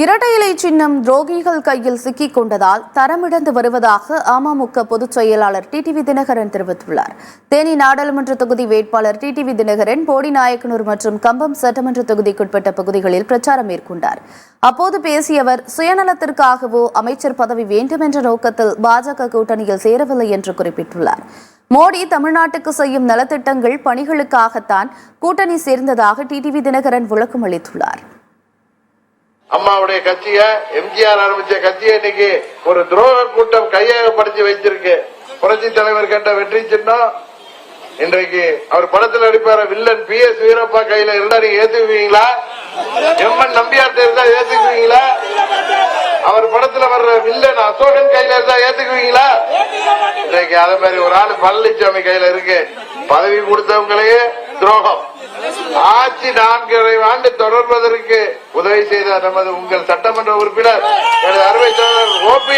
இரட்டை இலை சின்னம் துரோகிகள் கையில் சிக்கிக் கொண்டதால் தரமிழந்து வருவதாக அமமுக பொதுச் செயலாளர் டிடிவி தினகரன் தெரிவித்துள்ளார். தேனி நாடாளுமன்ற தொகுதி வேட்பாளர் டிடிவி தினகரன் போடிநாயக்கனூர் மற்றும் கம்பம் சட்டமன்ற தொகுதிக்குட்பட்ட பகுதிகளில் பிரச்சாரம் மேற்கொண்டார். அப்போது பேசிய அவர், சுயநலத்திற்காகவோ அமைச்சர் பதவி வேண்டும் என்ற நோக்கத்தில் பாஜக கூட்டணியில் சேரவில்லை என்று குறிப்பிட்டுள்ளார். மோடி தமிழ்நாட்டுக்கு செய்யும் நலத்திட்டங்கள் பணிகளுக்காகத்தான் கூட்டணி சேர்ந்ததாக டிடிவி தினகரன் விளக்கம் அளித்துள்ளார். அம்மாவுடைய கட்சியை, எம்ஜிஆர் ஆரம்பிச்ச கட்சியை இன்னைக்கு ஒரு துரோக கூட்டம் கையகப்படுத்தி வைத்திருக்கு. புரட்சி தலைவர் கண்ட வெற்றி சின்னம் இன்றைக்கு அவர் படத்தில் நடிப்பார வில்லன் PS வீரப்பா கையில இருந்தா நீங்க ஏத்துக்குவீங்களா? எம்என் நம்பியார் இருந்தா ஏத்துக்குவீங்களா? அவர் படத்துல வர்ற வில்லன் அசோகன் கையில இருந்தா ஏத்துக்குவீங்களா? இன்றைக்கு அதே மாதிரி ஒரு ஆளு பழனிசாமி கையில இருக்கு. பதவி கொடுத்தவங்களையே துரோகம். ஆட்சி 4.5 ஆண்டு தொடர்வதற்கு உதவி செய்த நமது உங்கள் சட்டமன்ற உறுப்பினர் எனது அருமை தலைவர் OP